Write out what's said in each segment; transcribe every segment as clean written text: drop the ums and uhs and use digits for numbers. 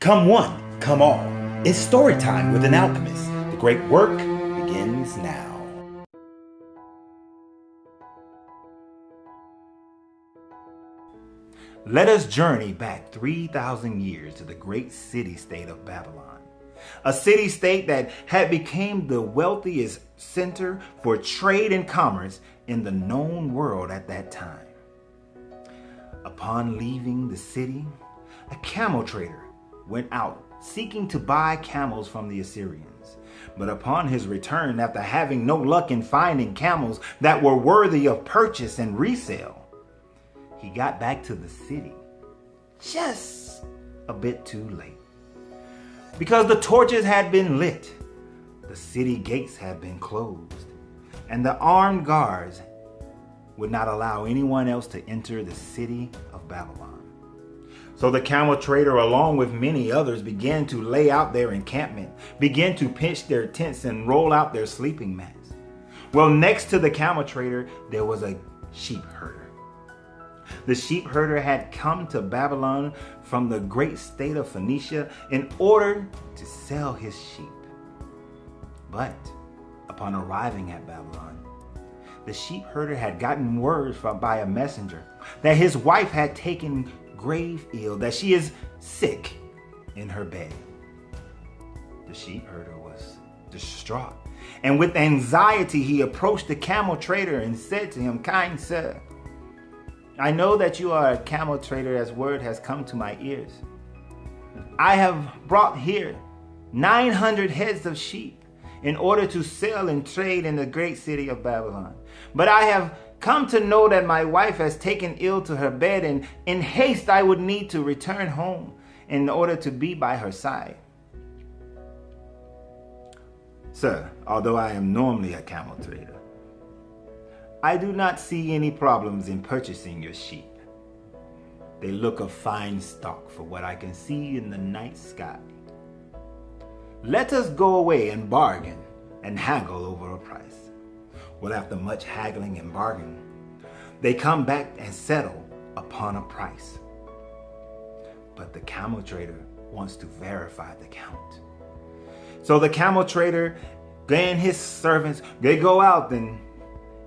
Come one, come all. It's story time with an alchemist. The great work begins now. Let us journey back 3,000 years to the great city-state of Babylon. A city-state that had become the wealthiest center for trade and commerce in the known world at that time. Upon leaving the city, a camel trader went out seeking to buy camels from the Assyrians. But upon his return, after having no luck in finding camels that were worthy of purchase and resale, he got back to the city just a bit too late. Because the torches had been lit, the city gates had been closed, and the armed guards would not allow anyone else to enter the city of Babylon. So the camel trader, along with many others, began to lay out their encampment, began to pitch their tents and roll out their sleeping mats. Well, next to the camel trader, there was a sheep herder. The sheep herder had come to Babylon from the great state of Phoenicia in order to sell his sheep. But upon arriving at Babylon, the sheep herder had gotten word by a messenger that his wife had taken grave ill, that she is sick in her bed. The sheep herder was distraught, and with anxiety he approached the camel trader and said to him, "Kind sir, I know that you are a camel trader, as word has come to my ears. I have brought here 900 heads of sheep in order to sell and trade in the great city of Babylon. But I have come to know that my wife has taken ill to her bed, and in haste I would need to return home in order to be by her side. Sir, although I am normally a camel trader, I do not see any problems in purchasing your sheep. They look of fine stock for what I can see in the night sky. Let us go away and bargain and haggle over a price." Well, after much haggling and bargaining, they come back and settle upon a price. But the camel trader wants to verify the count. So the camel trader and his servants, they go out, and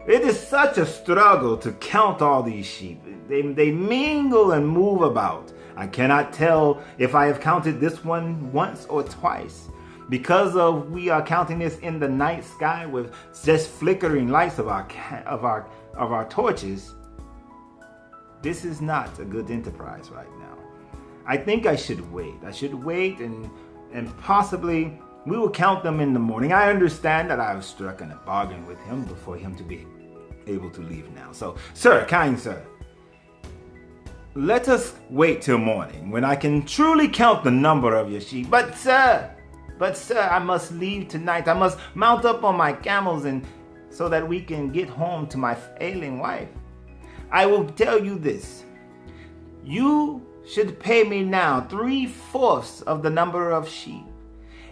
it is such a struggle to count all these sheep. They mingle and move about. I cannot tell if I have counted this one once or twice. Because we are counting this in the night sky with just flickering lights of our torches, this is not a good enterprise right now. I think I should wait. I should wait and possibly we will count them in the morning. I understand that I have struck a bargain with him before him to be able to leave now. So, sir, kind sir, let us wait till morning when I can truly count the number of your sheep. But sir, I must leave tonight. I must mount up on my camels and so that we can get home to my ailing wife. I will tell you this. You should pay me now 3/4 of the number of sheep.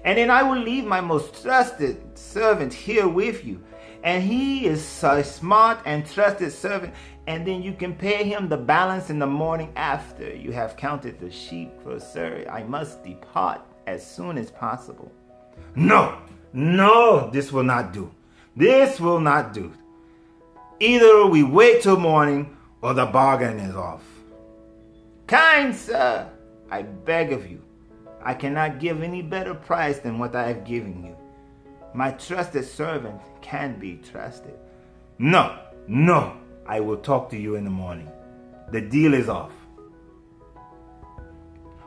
And then I will leave my most trusted servant here with you. And he is a smart and trusted servant. And then you can pay him the balance in the morning after you have counted the sheep. For sir, I must depart as soon as possible." No, this will not do. This will not do. Either we wait till morning or the bargain is off. "Kind sir, I beg of you, I cannot give any better price than what I have given you. My trusted servant can be trusted." No, I will talk to you in the morning. The deal is off.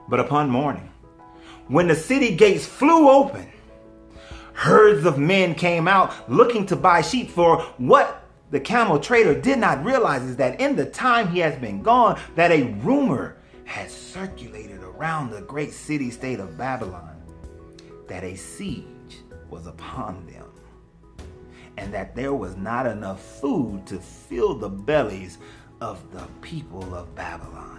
But upon morning, when the city gates flew open, herds of men came out looking to buy sheep. For what the camel trader did not realize is that in the time he has been gone, that a rumor has circulated around the great city-state of Babylon that a siege was upon them, and that there was not enough food to fill the bellies of the people of Babylon.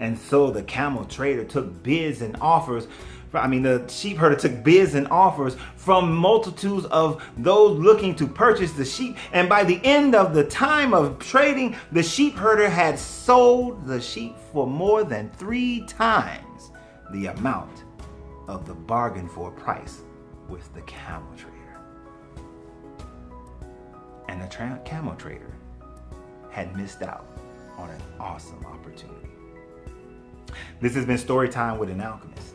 And so the camel trader took bids and offers. The sheep herder took bids and offers from multitudes of those looking to purchase the sheep. And by the end of the time of trading, the sheep herder had sold the sheep for more than 3 times the amount of the bargain for price with the camel trader. And the camel trader had missed out on an awesome opportunity. This has been Storytime with an Alchemist.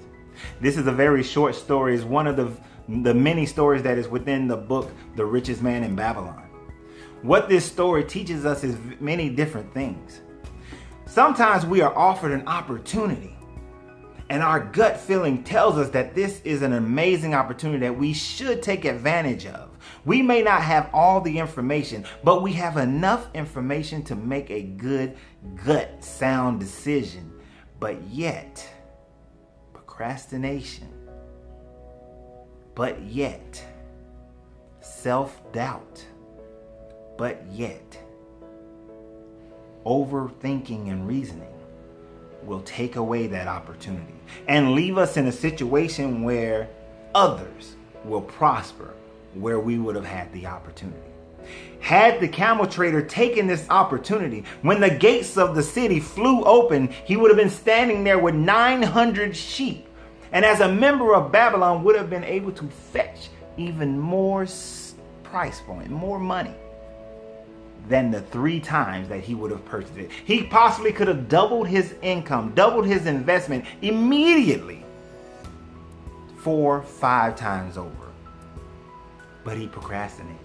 This is a very short story. It's one of the many stories that is within the book, The Richest Man in Babylon. What this story teaches us is many different things. Sometimes we are offered an opportunity, and our gut feeling tells us that this is an amazing opportunity that we should take advantage of. We may not have all the information, but we have enough information to make a good, gut, sound decision. But yet, procrastination, but yet, self-doubt, but yet, overthinking and reasoning will take away that opportunity and leave us in a situation where others will prosper where we would have had the opportunity. Had the camel trader taken this opportunity, when the gates of the city flew open, he would have been standing there with 900 sheep. And as a member of Babylon, would have been able to fetch even more price point, more money than the 3 times that he would have purchased it. He possibly could have doubled his income, doubled his investment immediately, 4, 5 times over. But he procrastinated.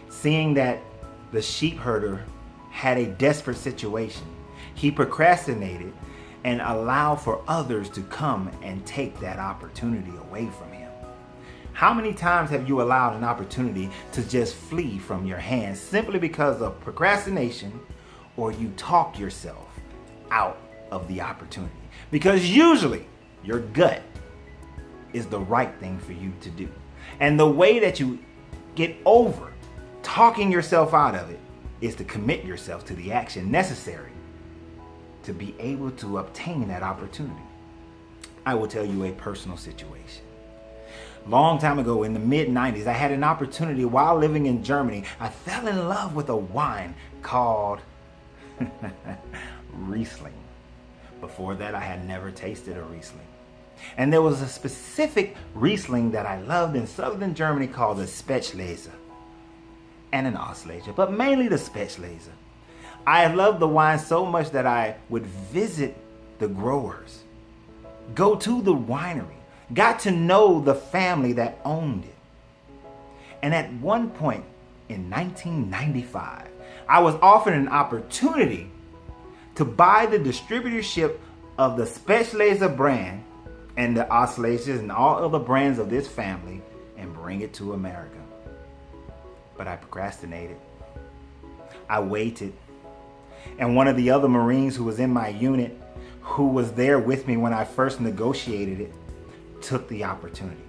Seeing that the sheep herder had a desperate situation, he procrastinated and allowed for others to come and take that opportunity away from him. How many times have you allowed an opportunity to just flee from your hands simply because of procrastination, or you talk yourself out of the opportunity? Because usually your gut is the right thing for you to do. And the way that you get over talking yourself out of it is to commit yourself to the action necessary to be able to obtain that opportunity. I will tell you a personal situation. Long time ago in the mid-90s, I had an opportunity while living in Germany. I fell in love with a wine called Riesling. Before that, I had never tasted a Riesling. And there was a specific Riesling that I loved in southern Germany called the Spätlese and an Auslese, but mainly the Spätlese. I loved the wine so much that I would visit the growers, go to the winery, got to know the family that owned it. And at one point in 1995, I was offered an opportunity to buy the distributorship of the Spätlese brand and the Ausleses and all other brands of this family and bring it to America. But I procrastinated. I waited. And one of the other Marines who was in my unit, who was there with me when I first negotiated it, took the opportunity.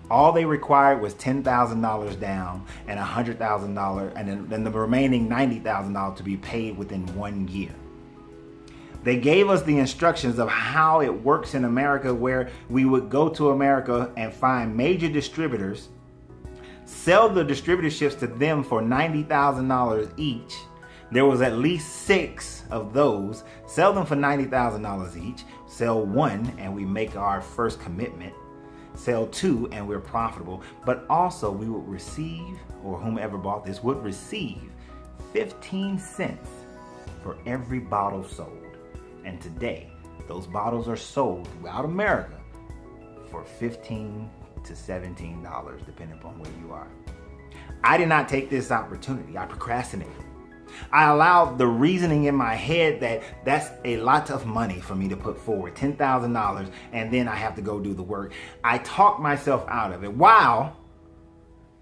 All they required was $10,000 down and $100,000 and then the remaining $90,000 to be paid within 1 year. They gave us the instructions of how it works in America, where we would go to America and find major distributors, sell the distributorships to them for $90,000 each. There was at least 6 of those. Sell them for $90,000 each. Sell 1 and we make our first commitment. Sell 2 and we're profitable. But also we would receive, or whomever bought this would receive, 15 cents for every bottle sold. And today, those bottles are sold throughout America for $15 to $17, depending upon where you are. I did not take this opportunity. I procrastinated. I allowed the reasoning in my head that that's a lot of money for me to put forward, $10,000, and then I have to go do the work. I talked myself out of it, while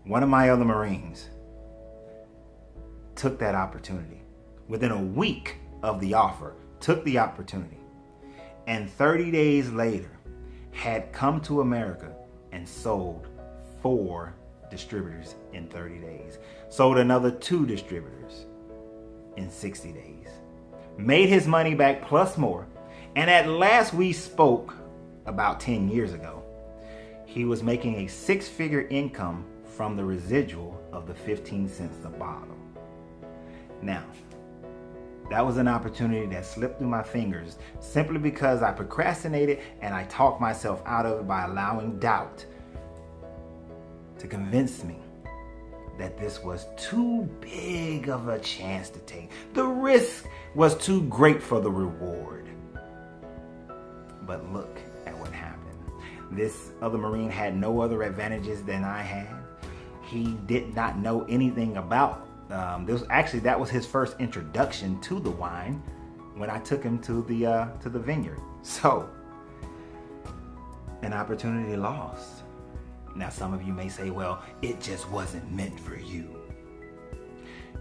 one of my other Marines took that opportunity. Within a week of the offer, took the opportunity, and 30 days later had come to America and sold 4 distributors in 30 days. Sold another 2 distributors in 60 days. Made his money back plus more. And at last we spoke about 10 years ago, he was making a 6-figure income from the residual of the 15 cents a bottle. Now, That was an opportunity that slipped through my fingers simply because I procrastinated and I talked myself out of it by allowing doubt to convince me that this was too big of a chance to take. The risk was too great for the reward. But look at what happened. This other Marine had no other advantages than I had. He did not know anything about that was his first introduction to the wine when I took him to the vineyard. So, an opportunity lost. Now, some of you may say, well, it just wasn't meant for you.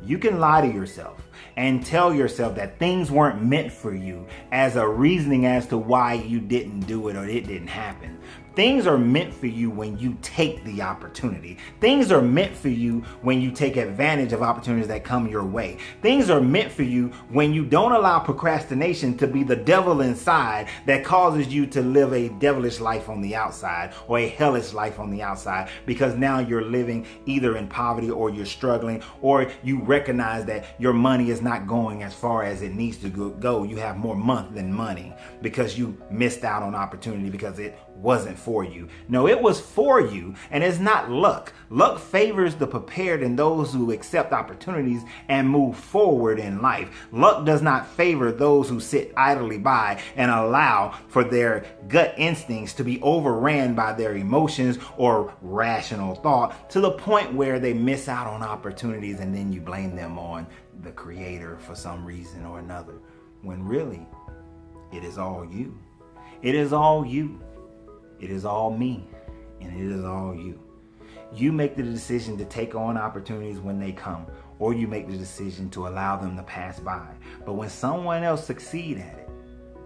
You can lie to yourself and tell yourself that things weren't meant for you as a reasoning as to why you didn't do it or it didn't happen. Things are meant for you when you take the opportunity. Things are meant for you when you take advantage of opportunities that come your way. Things are meant for you when you don't allow procrastination to be the devil inside that causes you to live a devilish life on the outside or a hellish life on the outside, because now you're living either in poverty or you're struggling, or you recognize that your money is not going as far as it needs to go. You have more month than money because you missed out on opportunity because it wasn't for you. No, it was for you, and it's not luck. Luck favors the prepared and those who accept opportunities and move forward in life. Luck does not favor those who sit idly by and allow for their gut instincts to be overran by their emotions or rational thought to the point where they miss out on opportunities, and then you blame them on the Creator for some reason or another, when really it is all you. It is all you. It is all me, and it is all you. You make the decision to take on opportunities when they come, or you make the decision to allow them to pass by. But when someone else succeeds at it,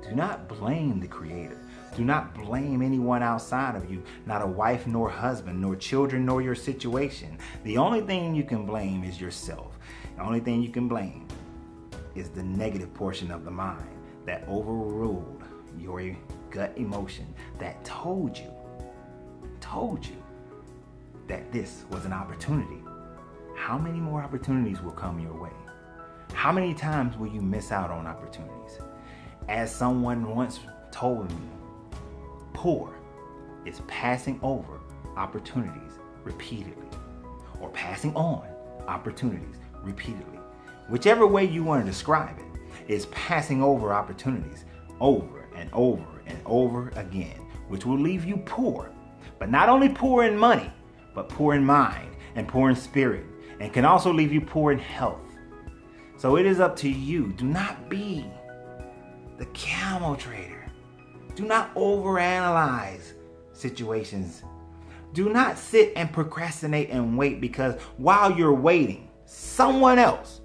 do not blame the Creator. Do not blame anyone outside of you, not a wife nor husband, nor children, nor your situation. The only thing you can blame is yourself. The only thing you can blame is the negative portion of the mind that overruled your gut emotion that told you that this was an opportunity. How many more opportunities will come your way? How many times will you miss out on opportunities? As someone once told me, poor is passing over opportunities repeatedly, or passing on opportunities repeatedly. Whichever way you want to describe it, is passing over opportunities over and over and over again, which will leave you poor. But not only poor in money, but poor in mind and poor in spirit, and can also leave you poor in health. So it is up to you. Do not be the camel trader. Do not overanalyze situations. Do not sit and procrastinate and wait, because while you're waiting, someone else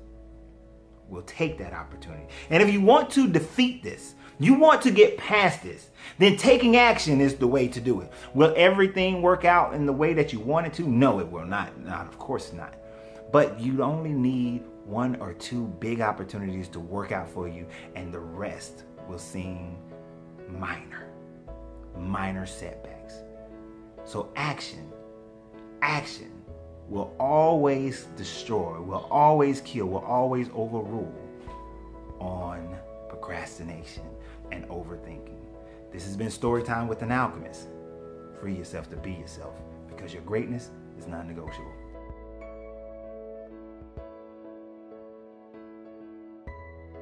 will take that opportunity. And if you want to defeat this, you want to get past this, then taking action is the way to do it. Will everything work out in the way that you want it to? No, it will not. Of course not. But you only need one or two big opportunities to work out for you, and the rest will seem minor setbacks. So action will always destroy, will always kill, will always overrule on procrastination and overthinking. This has been Storytime with an Alchemist. Free yourself to be yourself, because your greatness is non-negotiable.